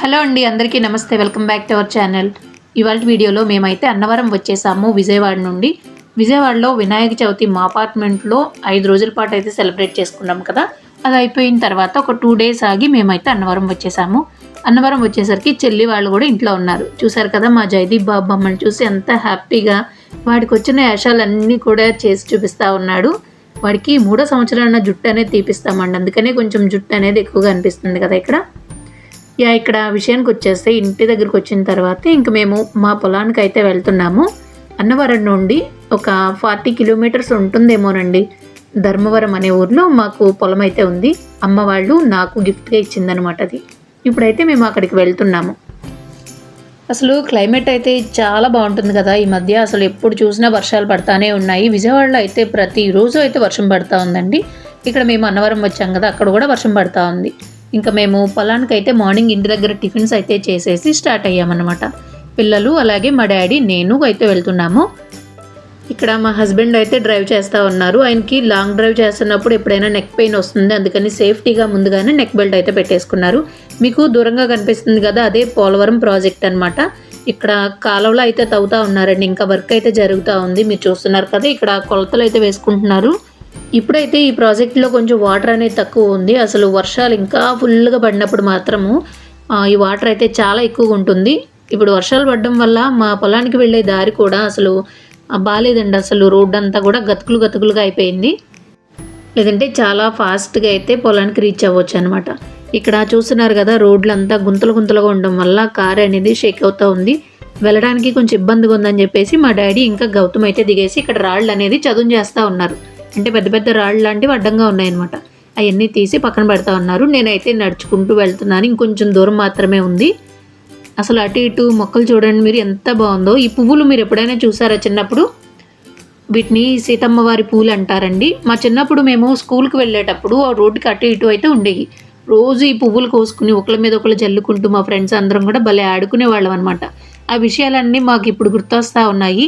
Hello అండి, అందరికీ నమస్తే. Welcome back to our channel. ఇవాళ వీడియోలో మేమైతే అన్నవరం వచ్చేసాము విజయవాడ నుండి. విజయవాడలో వినాయక చవితి మా అపార్ట్మెంట్లో 5 రోజుల పాటు అయితే సెలబ్రేట్ చేసుకున్నాం కదా. అది అయిపోయిన తర్వాత ఒక 2 డేస్ ఆగి మేమైతే అన్నవరం వచ్చేసాము. అన్నవరం వచ్చేసరికి చెల్లి వాళ్ళు కూడా ఇంట్లో ఉన్నారు. చూసారు కదా, మా జయదీప్ బాబు మమ్మల్ని చూసి ఎంత హ్యాపీగా వాడికి వచ్చిన వేషాలన్నీ కూడా చేసి చూపిస్తూ ఉన్నాడు. వాడికి 3వ సంవత్సరాల జుట్టు అనేది తీపిస్తామండి, అందుకనే కొంచెం జుట్టు అనేది ఎక్కువగా అనిపిస్తుంది కదా ఇక్కడ. ఇక్కడ విషయానికి వచ్చేస్తే ఇంటి దగ్గరికి వచ్చిన తర్వాత ఇంక మేము మా పొలానికి అయితే వెళ్తున్నాము. అన్నవరం నుండి ఒక 40 కిలోమీటర్స్ ఉంటుందేమోనండి. ధర్మవరం అనే ఊర్లో మాకు పొలం అయితే ఉంది. అమ్మ వాళ్ళు నాకు గిఫ్ట్గా ఇచ్చిందనమాట అది. ఇప్పుడైతే మేము అక్కడికి వెళ్తున్నాము. అసలు క్లైమేట్ అయితే చాలా బాగుంటుంది కదా ఈ మధ్య. అసలు ఎప్పుడు చూసినా వర్షాలు పడతానే ఉన్నాయి. విజయవాడలో అయితే ప్రతిరోజు అయితే వర్షం పడతా ఉందండి. ఇక్కడ మేము అన్నవరం వచ్చాం కదా, అక్కడ కూడా వర్షం పడతా ఉంది. ఇంకా మేము పొలానికి అయితే మార్నింగ్ ఇంటి దగ్గర టిఫిన్స్ అయితే చేసేసి స్టార్ట్ అయ్యామన్నమాట. పిల్లలు అలాగే మా డాడీ నేను అయితే వెళ్తున్నాము. ఇక్కడ మా హస్బెండ్ అయితే డ్రైవ్ చేస్తూ ఉన్నారు. ఆయనకి లాంగ్ డ్రైవ్ చేస్తున్నప్పుడు ఎప్పుడైనా నెక్ పెయిన్ వస్తుంది, అందుకని సేఫ్టీగా ముందుగానే నెక్ బెల్ట్ అయితే పెట్టేసుకున్నారు. మీకు దూరంగా కనిపిస్తుంది కదా, అదే పోలవరం ప్రాజెక్ట్ అనమాట. ఇక్కడ కాలువలో అయితే తవ్వుతూ ఉన్నారండి. ఇంకా వర్క్ అయితే జరుగుతూ ఉంది, మీరు చూస్తున్నారు కదా. ఇక్కడ కొలతలు అయితే వేసుకుంటున్నారు. ఇప్పుడైతే ఈ ప్రాజెక్ట్లో కొంచెం వాటర్ అనేది తక్కువ ఉంది. అసలు వర్షాలు ఇంకా ఫుల్గా పడినప్పుడు మాత్రము ఈ వాటర్ అయితే చాలా ఎక్కువగా ఉంటుంది. ఇప్పుడు వర్షాలు పడడం వల్ల మా పొలానికి వెళ్ళే దారి కూడా అసలు బాగాలేదండి. అసలు రోడ్డు అంతా కూడా గతుకులుగా అయిపోయింది. లేదంటే చాలా ఫాస్ట్గా అయితే పొలానికి రీచ్ అవ్వచ్చు అనమాట. ఇక్కడ చూస్తున్నారు కదా, రోడ్లంతా గుంతలుగా ఉండడం వల్ల కారు అనేది షేక్ అవుతూ ఉంది. వెళ్ళడానికి కొంచెం ఇబ్బందిగా ఉందని చెప్పేసి మా డాడీ ఇంకా గౌతమ్ అయితే దిగేసి ఇక్కడ రాళ్ళు అనేది చదును చేస్తూ ఉన్నారు. అంటే పెద్ద రాళ్ళు లాంటివి అడ్డంగా ఉన్నాయన్నమాట. అవన్నీ తీసి పక్కన పెడతా ఉన్నారు. నేనైతే నడుచుకుంటూ వెళ్తున్నాను. ఇంకొంచెం దూరం మాత్రమే ఉంది. అసలు అటు ఇటు మొక్కలు చూడండి మీరు, ఎంత బాగుందో. ఈ పువ్వులు మీరు ఎప్పుడైనా చూసారా చిన్నప్పుడు? వీటిని సీతమ్మ వారి పూలు అంటారండి. మా చిన్నప్పుడు మేము స్కూల్కి వెళ్ళేటప్పుడు ఆ రోడ్డుకి అటు ఇటు అయితే ఉండేవి. రోజు ఈ పువ్వులు కోసుకుని ఒకళ్ళ మీద ఒకళ్ళు జల్లుకుంటూ మా ఫ్రెండ్స్ అందరం కూడా భలే ఆడుకునే వాళ్ళం అనమాట. ఆ విషయాలన్నీ మాకు ఇప్పుడు గుర్తొస్తూ ఉన్నాయి.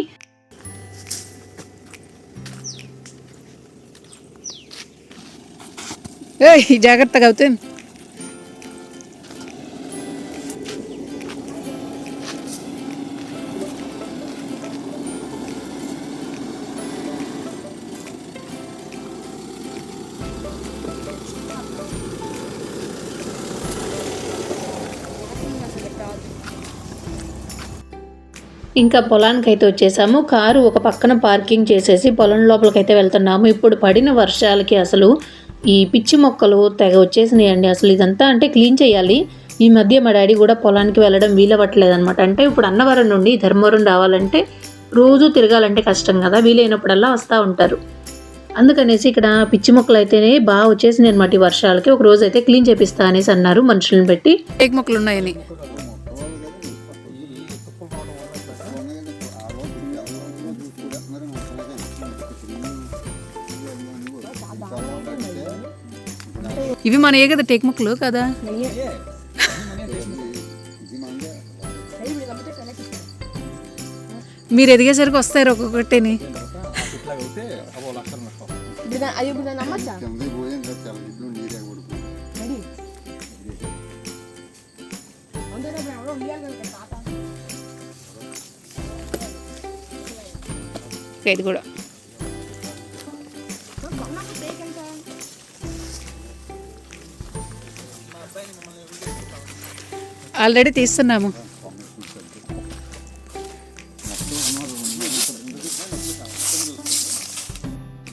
జాగ్రత్తగా అవుతుంది. ఇంకా పొలానికి అయితే వచ్చేసాము. కారు ఒక పక్కన పార్కింగ్ చేసేసి పొలం లోపలికైతే వెళ్తున్నాము. ఇప్పుడు పడిన వర్షాలకి అసలు ఈ పిచ్చి మొక్కలు తెగ వచ్చేసినాయండి. అసలు ఇదంతా అంటే క్లీన్ చేయాలి. ఈ మధ్య మా డాడీ కూడా పొలానికి వెళ్ళడం వీలవ్వట్లేదు అనమాట. అంటే ఇప్పుడు అన్నవరం నుండి ధర్మవరం రావాలంటే రోజు తిరగాలంటే కష్టం కదా, వీలైనప్పుడల్లా వస్తూ ఉంటారు. అందుకనేసి ఇక్కడ పిచ్చి మొక్కలు అయితేనే బాగా వచ్చేసినాయి అనమాట. ఈ వర్షాలకి ఒక రోజు అయితే క్లీన్ చేపిస్తా అనేసి అన్నారు మనుషులను పెట్టి. మొక్కలు ఉన్నాయని ఇవి మన కదా టేక్ మొక్కలు కదా. మీరు ఎదిగేసరికి వస్తారు ఒక్కొక్కటిని. ఇది కూడా ఆల్రెడీ తీస్తున్నాము.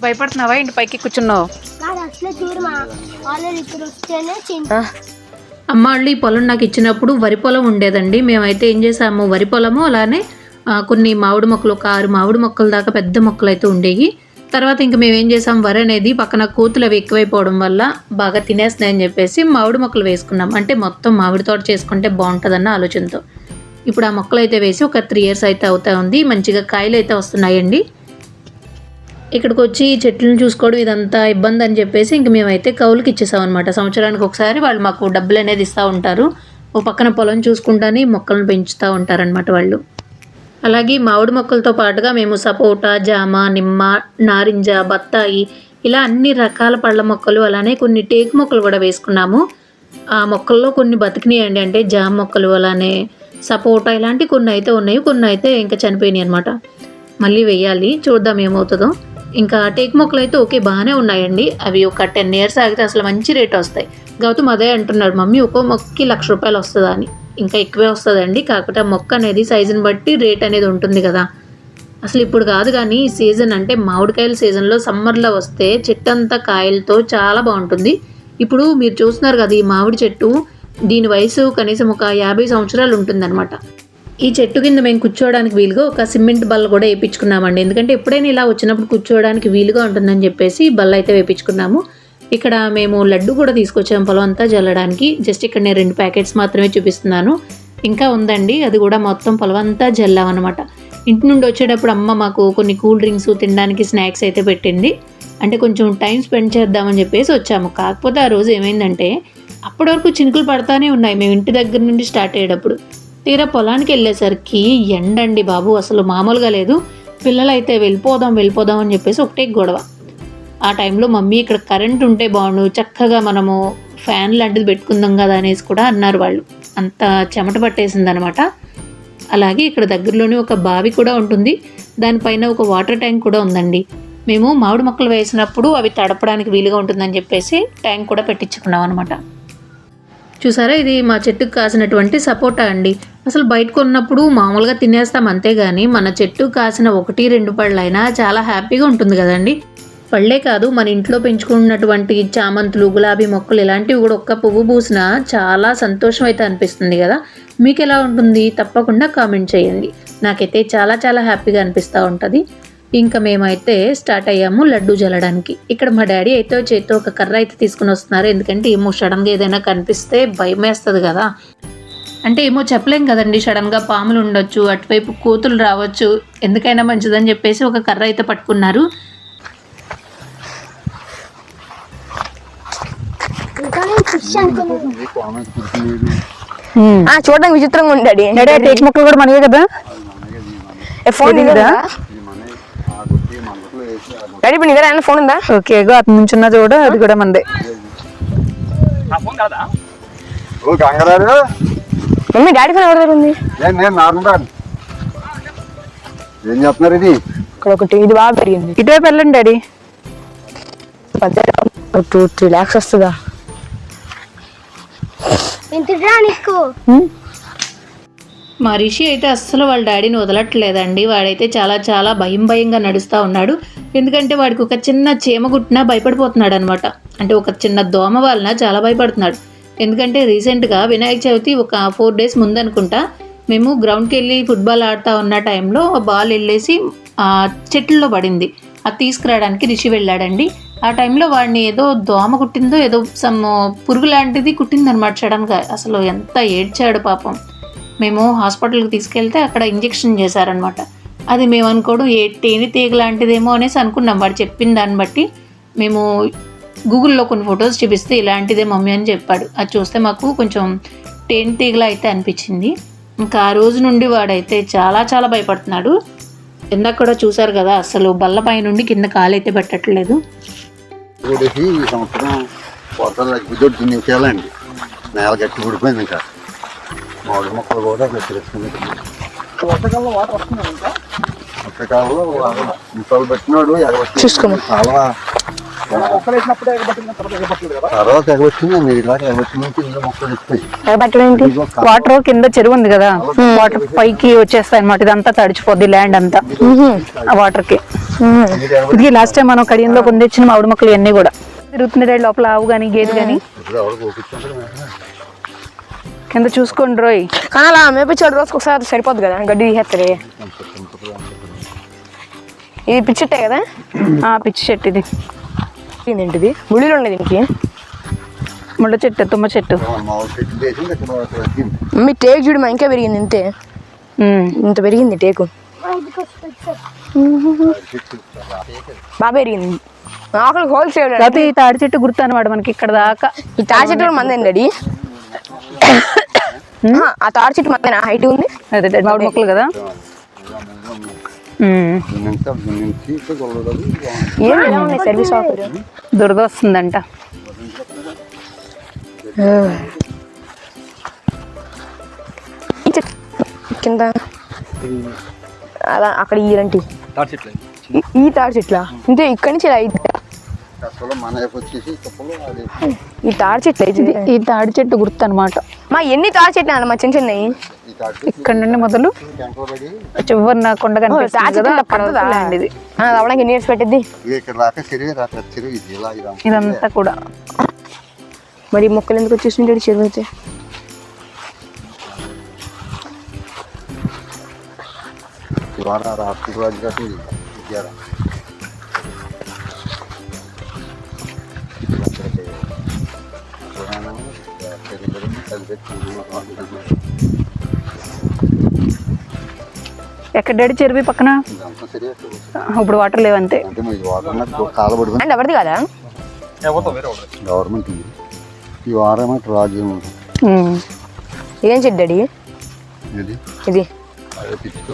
భయపడుతున్నావా ఇంటి పైకి కూర్చున్నావు? అమ్మ వాళ్ళు ఈ పొలం నాకు ఇచ్చినప్పుడు వరి పొలం ఉండేదండి. మేమైతే ఏం చేసాము, వరి పొలము అలానే కొన్ని మామిడి మొక్కలు, ఒక 6 మామిడి మొక్కల దాకా పెద్ద మొక్కలు అయితే ఉండేవి. తర్వాత ఇంకా మేము ఏం చేసాం, వరి అనేది పక్కన కోతులు అవి ఎక్కువైపోవడం వల్ల బాగా తినేస్తున్నాయని చెప్పేసి మామిడి మొక్కలు వేసుకున్నాం. అంటే మొత్తం మామిడి తోట చేసుకుంటే బాగుంటుందన్న ఆలోచనతో ఇప్పుడు ఆ మొక్కలు అయితే వేసి ఒక 3 years అయితే అవుతా ఉంది. మంచిగా కాయలు అయితే వస్తున్నాయండి. ఇక్కడికి వచ్చి చెట్లను చూసుకోవడం ఇదంతా ఇబ్బంది అని చెప్పేసి ఇంక మేమైతే కౌలుకి ఇచ్చేసాం అనమాట. సంవత్సరానికి ఒకసారి వాళ్ళు మాకు డబ్బులు అనేది ఇస్తూ ఉంటారు. ఓ పక్కన పొలం చూసుకుంటానే మొక్కలను పెంచుతూ ఉంటారనమాట వాళ్ళు. అలాగే మామిడి మొక్కలతో పాటుగా మేము సపోటా, జామ, నిమ్మ, నారింజ, బత్తాయి ఇలా అన్ని రకాల పళ్ళ మొక్కలు అలానే కొన్ని టేకు మొక్కలు కూడా వేసుకున్నాము. ఆ మొక్కల్లో కొన్ని బతికినాయండి, అంటే జామ మొక్కలు, అలానే సపోటా ఇలాంటి కొన్ని అయితే ఉన్నాయి, కొన్ని అయితే ఇంకా చనిపోయినాయి అనమాట. మళ్ళీ వెయ్యాలి, చూద్దాం ఏమవుతుందో. ఇంకా టేక్ మొక్కలు అయితే ఓకే బాగానే ఉన్నాయండి. అవి ఒక 10 years ఆగితే అసలు మంచి రేట్ వస్తాయి. గౌతమ్ అదే అంటున్నాడు, మమ్మీ ఒక్కో మొక్కకి ₹1,00,000 వస్తుందా అని. ఇంకా ఎక్కువే వస్తుందండి, కాకపోతే ఆ మొక్క అనేది సైజుని బట్టి రేట్ అనేది ఉంటుంది కదా. అసలు ఇప్పుడు కాదు కానీ సీజన్ అంటే మామిడికాయల సీజన్లో సమ్మర్లో వస్తే చెట్టు అంతా కాయలతో చాలా బాగుంటుంది. ఇప్పుడు మీరు చూస్తున్నారు కదా ఈ మామిడి చెట్టు, దీని వయసు కనీసం ఒక 50 సంవత్సరాలు ఉంటుందన్నమాట. ఈ చెట్టు కింద మేము కూర్చోవడానికి వీలుగా ఒక సిమెంట్ బల్ల కూడా వేయించుకున్నామండి. ఎందుకంటే ఎప్పుడైనా ఇలా వచ్చినప్పుడు కూర్చోవడానికి వీలుగా ఉంటుందని చెప్పేసి బల్ల అయితే వేయించుకున్నాము. ఇక్కడ మేము లడ్డు కూడా తీసుకొచ్చాము పొలం అంతా జల్లడానికి. జస్ట్ ఇక్కడ నేను 2 ప్యాకెట్స్ మాత్రమే చూపిస్తున్నాను, ఇంకా ఉందండి, అది కూడా మొత్తం పొలం అంతా జల్లామన్నమాట. ఇంటి నుండి వచ్చేటప్పుడు అమ్మ మాకు కొన్ని కూల్ డ్రింక్స్, తినడానికి స్నాక్స్ అయితే పెట్టింది. అంటే కొంచెం టైం స్పెండ్ చేద్దామని చెప్పేసి వచ్చాము. కాకపోతే ఆ రోజు ఏమైందంటే అప్పటి వరకు చినుకులు పడతానే ఉన్నాయి మేము ఇంటి దగ్గర నుండి స్టార్ట్ అయ్యేటప్పుడు. తీరా పొలానికి వెళ్ళేసరికి ఎండండి బాబు, అసలు మామూలుగా లేదు. పిల్లలైతే వెళ్ళిపోదాం అని చెప్పేసి ఒకటే గొడవ. ఆ టైంలో మమ్మీ ఇక్కడ కరెంట్ ఉంటే బాగుండు, చక్కగా మనము ఫ్యాన్ లాంటిది పెట్టుకుందాం కదా అనేసి కూడా అన్నారు వాళ్ళు. అంత చెమట పట్టేసింది అనమాట. అలాగే ఇక్కడ దగ్గరలోనే ఒక బావి కూడా ఉంటుంది, దానిపైన ఒక వాటర్ ట్యాంక్ కూడా ఉందండి. మేము మామిడి మొక్కలు వేసినప్పుడు అవి తడపడానికి వీలుగా ఉంటుందని చెప్పేసి ట్యాంక్ కూడా పెట్టించుకున్నాం అనమాట. చూసారా, ఇది మా చెట్టుకు కాసినటువంటి సపోటా అండి. అసలు బయట కొన్నప్పుడు మామూలుగా తినేస్తాం అంతేగాని మన చెట్టు కాసిన 1-2 పళ్ళైనా చాలా హ్యాపీగా ఉంటుంది కదండి. పళ్ళే కాదు, మన ఇంట్లో పెంచుకున్నటువంటి చామంతులు, గులాబీ మొక్కలు ఇలాంటివి కూడా ఒక్క పువ్వు పూసినా చాలా సంతోషం అయితే అనిపిస్తుంది కదా. మీకు ఎలా ఉంటుంది తప్పకుండా కామెంట్ చేయండి. నాకైతే చాలా చాలా హ్యాపీగా అనిపిస్తూ ఉంటుంది. ఇంకా మేమైతే స్టార్ట్ అయ్యాము లడ్డు జల్లడానికి. ఇక్కడ మా డాడీ అయితే చేతితో ఒక కర్ర అయితే తీసుకుని వస్తున్నారు, ఎందుకంటే ఏమో సడన్గా ఏదైనా కనిపిస్తే భయం వేస్తుంది కదా. అంటే ఏమో చెప్పలేం కదండి, సడన్గా పాములు ఉండొచ్చు, అటువైపు కోతులు రావచ్చు, ఎందుకైనా మంచిదని చెప్పేసి ఒక కర్ర అయితే పట్టుకున్నారు. చూడడానికి విచిత్రంగా ఉంటాడు. టేక్ మొక్కలు కూడా మనవే కదా. ఫోన్ డాడీ ఇప్పుడు నిద్ర ఫోన్ ఉందా? ఓకే, అటు నుంచున్నా చూడ, అది కూడా మందే. మమ్మీ డాడీ ఫోన్ ఎవరి దగ్గర ఉంది? ఏం చెప్తున్నారు? ఇది ఇక్కడ ఒకటి, ఇది బాగా పెరిగింది. ఇటువైపు వెళ్ళండి డాడీ. 2-3 lakhs వస్తుందా? మా రిషి అయితే అస్సలు వాళ్ళ డాడీని వదలట్లేదండి. వాడైతే చాలా చాలా భయంగా నడుస్తూ ఉన్నాడు. ఎందుకంటే వాడికి ఒక చిన్న చీమ గుట్టినా భయపడిపోతున్నాడు అనమాట. అంటే ఒక చిన్న దోమ వలన చాలా భయపడుతున్నాడు. ఎందుకంటే రీసెంట్గా వినాయక చవితి ఒక 4 days ముందు అనుకుంటా, మేము గ్రౌండ్కి వెళ్ళి ఫుట్బాల్ ఆడుతూ ఉన్న టైంలో బాల్ వెళ్ళేసి చెట్లలో పడింది. అది తీసుకురావడానికి రిషి వెళ్ళాడండి. ఆ టైంలో వాడిని ఏదో దోమ కుట్టిందో ఏదో సమ్ పురుగు లాంటిది కుట్టిందనమాట సడన్గా. అసలు ఎంత ఏడ్చాడు పాపం. మేము హాస్పిటల్కి తీసుకెళ్తే అక్కడ ఇంజెక్షన్ చేశారనమాట. అది మేము అనుకోవడం తేనె తీగ లాంటిదేమో అనేసి అనుకున్నాం. వాడు చెప్పిన దాన్ని బట్టి మేము గూగుల్లో కొన్ని ఫొటోస్ చూపిస్తే ఇలాంటిదే మమ్మీ అని చెప్పాడు. అది చూస్తే మాకు కొంచెం తేనె తీగలా అయితే అనిపించింది. ఇంకా ఆ రోజు నుండి వాడైతే చాలా చాలా భయపడుతున్నాడు. ఇందాక కూడా చూసారు కదా, అసలు బల్లపై నుండి కింద కాలైతే పెట్టట్లేదు. ఈ సంవత్సరం వర్షాలు నేల గట్టి ఊడిపోయింది. ఇంకా మామిడి మొక్కలు కూడా వర్షాకాలంలో వాటర్ వస్తున్నాయి. ఇంకా వర్షాకాలంలో ముక్కలు పెట్టినాడు ఎగబట్టి చాలా తర్వాత ఎగబట్టింది. మీరు ఇలా ఎగబట్టిన మొక్కలు ఇస్తాయి. వాటర్ కింద చెరువు ఉంది కదా, వాటర్ పైకి వచ్చేస్తాయి అనమాట. ఇదంతా తడిచిపోద్ది ల్యాండ్ అంతా ఆ వాటర్ కి. ఇది లాస్ట్ టైం మనం కడియంలో పొందించిన మామిడి మొక్కలు ఇవన్నీ కూడా తిరుగుతుంది లోపల. ఆవు కానీ గేదె కానీ కింద చూసుకోండి రోయ్. కానీ అలా మేపించాడు రోజుకి ఒకసారి సరిపోద్ది కదా, గడ్డి తీసేస్తారే. ఇది పిచ్చి చెట్టే కదా? పిచ్చి చెట్టు ఇది. ఏంటిది ముడిలో ఉండేది దీనికి? ముళ్ళ చెట్టు, తుమ్మ చెట్టు. మీ టేకు చూడు మా ఇంకా పెరిగింది. ఇంతే ఇంత పెరిగింది టేకు, బాగా పెరిగింది. ఆకులు హోల్సేల్. ఈ తాడి చెట్టు గుర్తు అనమాట మనకి ఇక్కడ దాకా. ఈ తాడి చెట్టు కూడా మందండి డాడీ. ఆ తాడి చెట్టు మందేనా హైట్ ఉంది? అదే మామిడి మొక్కలు కదా. సర్వీస్ ఆఫర్ దురద వస్తుందంట. కింద అలా అక్కడ ఇలాంటి ఈ తాడి చెట్ల ఇంతే ఇక్కడి నుంచి ఇలా అసలు మన వైపు వచ్చేసి తప్పులు అది ఈ తాడి చెట్లు అయితే ఈ తాడి చెట్టు గుర్తు అనమాట. మా ఎన్ని తాడి చెట్లు అన్న మా చిన్న చిన్నవి ఈ తాటి ఇక్కడ నుండి మొదలు టెంట్లో పడి చివరిన కొండ కనిపిస్తుంది తాడి కదా, చెట్లు అక్కడ పడుతుందా? వరకు land ఇది. అవడానికి ఎన్ని ఇయర్స్ పెట్టిద్ది ఇక్కడ రాక చెరువు రాక చెరువు ఇది ఇలా ఇదంతా కూడా మరి మొక్కలు ఎందుకు వచ్చేసింటాడు చెరువు అయితే ఇవాళ రాత్రి రోజు కట్టి విద్యారా ఎక్కడ డాడీ చెరువు పక్కన ఇప్పుడు వాటర్ లేవంతే. అంటే మీ వాటర్ కాలబడి అంటే ఎవరిది కదా గవర్నమెంట్ ఇది. ఈ వారం రాజు ఇదేం చెట్టు డాడీ ఇది ఇది అదే పిచ్చుకో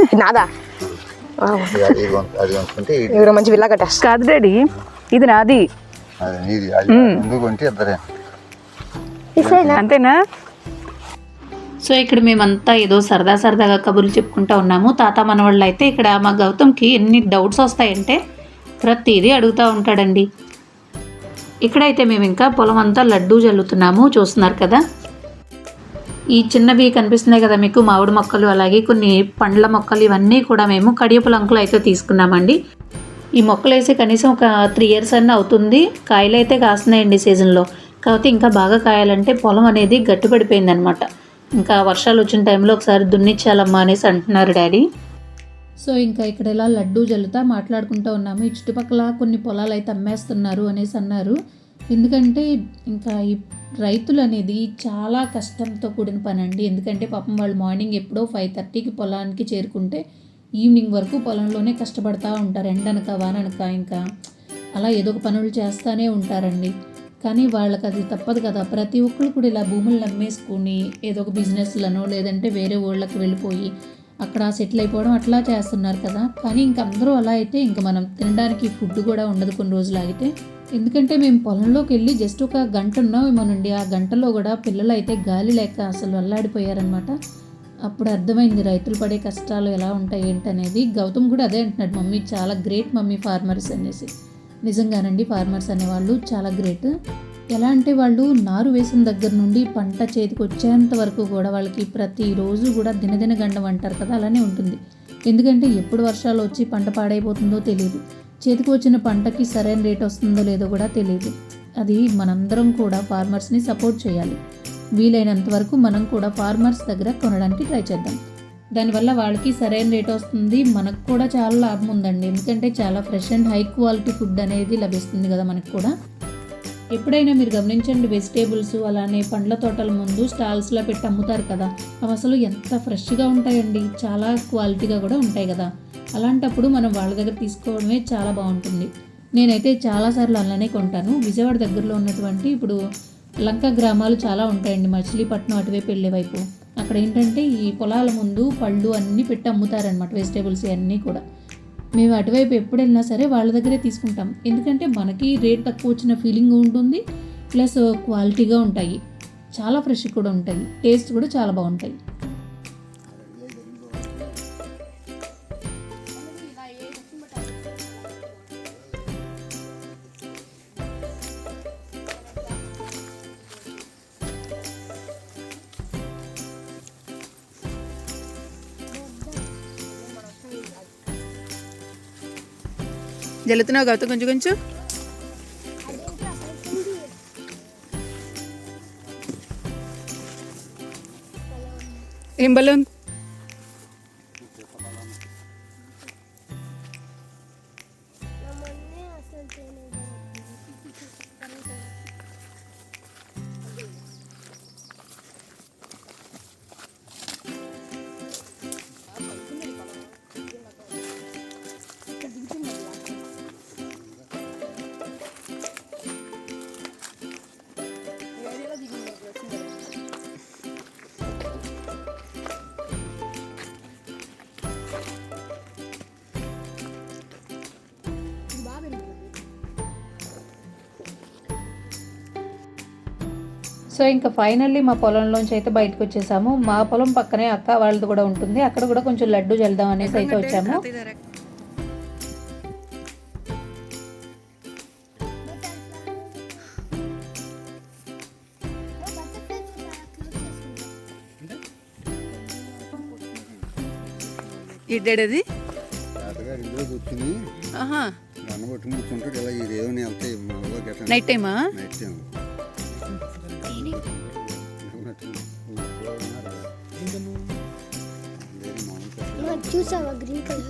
ఇది నాదా అది అనుకుంటే ఇక్కడ మంచి విల్లా కట్టేస్తా కాదు డాడీ, ఇది నాది. అది నీది అది ఎందుకు అంటే ఇద్దరే అంతేనా? సో ఇక్కడ మేమంతా ఏదో సరదాగా కబుర్లు చెప్పుకుంటూ ఉన్నాము. తాత మనవాళ్ళు అయితే ఇక్కడ మా గౌతమ్కి ఎన్ని డౌట్స్ వస్తాయంటే ప్రతిదీ అడుగుతూ ఉంటాడండి. ఇక్కడైతే మేము ఇంకా పొలం అంతా లడ్డూ జల్లుతున్నాము, చూస్తున్నారు కదా. ఈ చిన్నవి కనిపిస్తున్నాయి కదా మీకు, మామిడి మొక్కలు, అలాగే కొన్ని పండ్ల మొక్కలు, ఇవన్నీ కూడా మేము కడియపులంకులు అయితే తీసుకున్నామండి. ఈ మొక్కలు వేసి కనీసం ఒక 3 years అన్న అవుతుంది. కాయలు అయితే కాస్తున్నాయండి సీజన్లో. కాకపోతే ఇంకా బాగా కాయాలంటే పొలం అనేది గట్టిపడిపోయిందనమాట. ఇంకా వర్షాలు వచ్చిన టైంలో ఒకసారి దున్నిచ్చాలమ్మా అనేసి అంటున్నారు డాడీ. సో ఇంకా ఇక్కడ ఇలా లడ్డూ జల్లుతా మాట్లాడుకుంటూ ఉన్నాము. ఈ చుట్టుపక్కల కొన్ని పొలాలు అయితే అమ్మేస్తున్నారు అనేసి అన్నారు. ఎందుకంటే ఇంకా ఈ రైతులు అనేది చాలా కష్టంతో కూడిన పని అండి. ఎందుకంటే పాపం వాళ్ళు మార్నింగ్ ఎప్పుడో 5:30కి పొలానికి చేరుకుంటే ఈవినింగ్ వరకు పొలంలోనే కష్టపడతా ఉంటారు. ఎండనక వాననక ఇంకా అలా ఏదో ఒక పనులు చేస్తూనే ఉంటారండి. కానీ వాళ్ళకి అది తప్పదు కదా. ప్రతి ఒక్కరు కూడా ఇలా భూములు నమ్మేసుకుని ఏదో ఒక బిజినెస్లను లేదంటే వేరే ఊళ్ళకి వెళ్ళిపోయి అక్కడ సెటిల్ అయిపోవడం అట్లా చేస్తున్నారు కదా. కానీ ఇంక అందరూ అలా అయితే ఇంక మనం తినడానికి ఫుడ్ కూడా ఉండదు కొన్ని రోజులు ఆగితే. ఎందుకంటే మేము పొలంలోకి వెళ్ళి జస్ట్ ఒక గంట ఉన్నామేమోనండి. ఆ గంటలో కూడా పిల్లలు అయితే గాలి లేక అసలు అల్లాడిపోయారనమాట. అప్పుడు అర్థమైంది రైతులు పడే కష్టాలు ఎలా ఉంటాయి ఏంటనేది. గౌతమ్ కూడా అదే అంటున్నాడు, మమ్మీ చాలా గ్రేట్ మమ్మీ ఫార్మర్స్ అనేసి. నిజంగానండి, ఫార్మర్స్ అనేవాళ్ళు చాలా గ్రేట్. ఎలా అంటే వాళ్ళు నారు వేసిన దగ్గర నుండి పంట చేతికి వచ్చేంత వరకు కూడా వాళ్ళకి ప్రతిరోజు కూడా దినదిన గండం అంటారు కదా, అలానే ఉంటుంది. ఎందుకంటే ఎప్పుడు వర్షాలు వచ్చి పంట పాడైపోతుందో తెలియదు, చేతికి వచ్చిన పంటకి సరైన రేట్ వస్తుందో లేదో కూడా తెలియదు. అది మనందరం కూడా ఫార్మర్స్ని సపోర్ట్ చేయాలి. వీలైనంత వరకు మనం కూడా ఫార్మర్స్ దగ్గర కొనడానికి ట్రై చేద్దాం. దానివల్ల వాళ్ళకి సరైన రేట్ వస్తుంది, మనకు కూడా చాలా లాభం ఉందండి. ఎందుకంటే చాలా fresh and high quality food అనేది లభిస్తుంది కదా మనకు కూడా. ఎప్పుడైనా మీరు గమనించండి, వెజిటేబుల్స్ అలానే పండ్ల తోటల ముందు స్టాల్స్లో పెట్టి అమ్ముతారు కదా, అవి అసలు ఎంత ఫ్రెష్గా ఉంటాయండి, చాలా క్వాలిటీగా కూడా ఉంటాయి కదా. అలాంటప్పుడు మనం వాళ్ళ దగ్గర తీసుకోవడమే చాలా బాగుంటుంది. నేనైతే చాలాసార్లు అలానే కొంటాను. విజయవాడ దగ్గరలో ఉన్నటువంటి ఇప్పుడు లంక గ్రామాలు చాలా ఉంటాయండి, మచిలీపట్నం అటువైపు వెళ్ళే వైపు. అక్కడ ఏంటంటే ఈ పొలాల ముందు పళ్ళు అన్నీ పెట్టి అమ్ముతారనమాట, వెజిటేబుల్స్ అన్నీ కూడా. మేము అటువైపు ఎప్పుడు వెళ్ళినా సరే వాళ్ళ దగ్గరే తీసుకుంటాం. ఎందుకంటే మనకి రేట్ తక్కువ వచ్చిన ఫీలింగ్ ఉంటుంది, ప్లస్ క్వాలిటీగా ఉంటాయి, చాలా ఫ్రెష్ కూడా ఉంటాయి, టేస్ట్ కూడా చాలా బాగుంటాయి. జల్లుతున్నావు గౌతమ్ కొంచెం కొంచెం. ఏం బలూన్? సో ఇంకా ఫైనల్లీ మా పొలంలోంచి అయితే బయటకు వచ్చేసాము. మా పొలం పక్కనే అక్క వాళ్ళది కూడా ఉంటుంది, అక్కడ కూడా కొంచెం లడ్డు జల్దాం అనేసి అయితే వచ్చాము. ఇడ్డేది ఇందులో కూర్చుని గన్న కొట్టుకుని కూర్చుంటాడు. ఇలా ఈ రేవుని వెళ్తాయి నైట్ టైమా? నైట్ టైం చూసావా గ్రీన్ కలర్?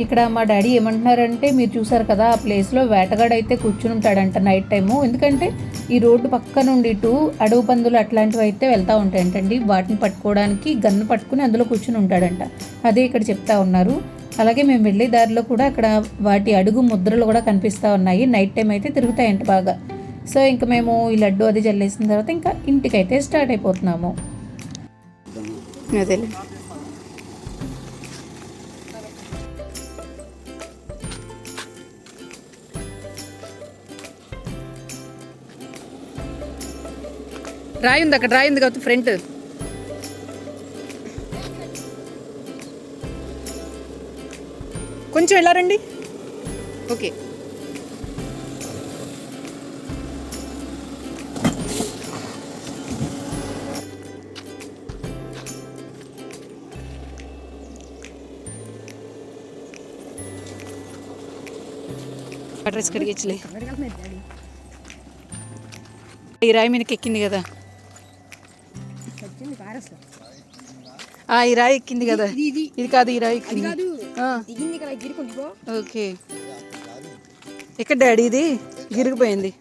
ఇక్కడ మా డాడీ ఏమంటున్నారంటే, మీరు చూసారు కదా ఆ ప్లేస్లో వేటగాడు అయితే కూర్చుని ఉంటాడంట నైట్ టైము. ఎందుకంటే ఈ రోడ్డు పక్క నుండి ఇటు అడవి పందులు అట్లాంటివి అయితే వెళ్తూ ఉంటాయంటండి. వాటిని పట్టుకోవడానికి గన్ను పట్టుకుని అందులో కూర్చుని ఉంటాడంట. అదే ఇక్కడ చెప్తా ఉన్నారు. అలాగే మేము వెళ్ళే దారిలో కూడా అక్కడ వాటి అడుగు ముద్రలు కూడా కనిపిస్తూ ఉన్నాయి. నైట్ టైం అయితే తిరుగుతాయంట బాగా. సో ఇంకా మేము ఈ లడ్డు అది జల్లేసిన తర్వాత ఇంకా ఇంటికైతే స్టార్ట్ అయిపోతున్నాము. అదేలే. రాయి ఉంది అక్కడ, రాయి ఉంది కాబట్టి ఫ్రంట్. కొంచెం వెళ్ళారండి. ఓకే. అడ్రస్ కడిగించలే. ఈ రాయి మీదకి ఎక్కింది కదా, ఈ రాయి ఎక్కింది కదా. ఇది కాదు, ఈ రాయి ఎక్కింది. ఓకే. ఎక్కడ డాడీ ఇది గిరిగిపోయింది.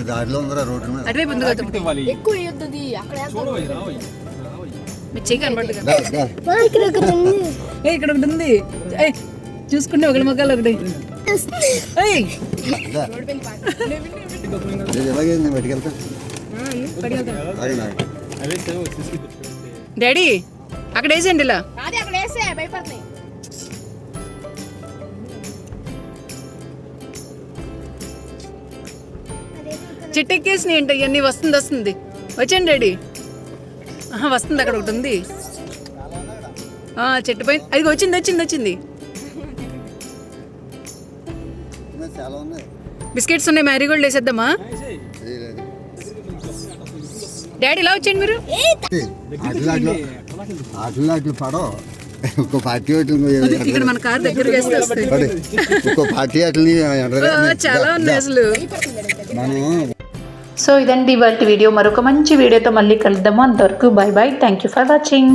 దారిలో ఉందిరా రోడ్డు మీద. అటువైపు ఉంది కదా, ఎక్కువ వేయొద్దు అక్కడ. మీ చెయ్యి కనబడదు కదా. ఇక్కడ ఒకటి ఉంది, చూసుకుంటే ఒకటి మొక్కలు ఒకటి. డాడీ అక్కడ వేసేయండి ఇలా. భయపడతాయి. చెట్టు ఎక్కేసినాయి ఏంటి ఇవన్నీ. వస్తుంది వచ్చండి డాడీ. వస్తుంది, అక్కడ ఒకటి ఉంది చెట్టు పైన. అది వచ్చింది. బిస్కెట్స్ ఉన్నాయి, మ్యారీగోల్డ్ వేసేద్దామా? డాడీ ఇలా వచ్చండి మీరు. అట్లు పడో ఇంకో పార్టీ ఇక్కడ మన కార్ దగ్గర వేస్తే వస్తాయి. ఇంకో పార్టీ అట్లని చాలా ఉన్నాయి అసలు. సో ఇదండి ఇవాళ వీడియో. మరొక మంచి వీడియోతో మళ్ళీ కలుద్దాము. అంతవరకు bye bye. Thank you for watching.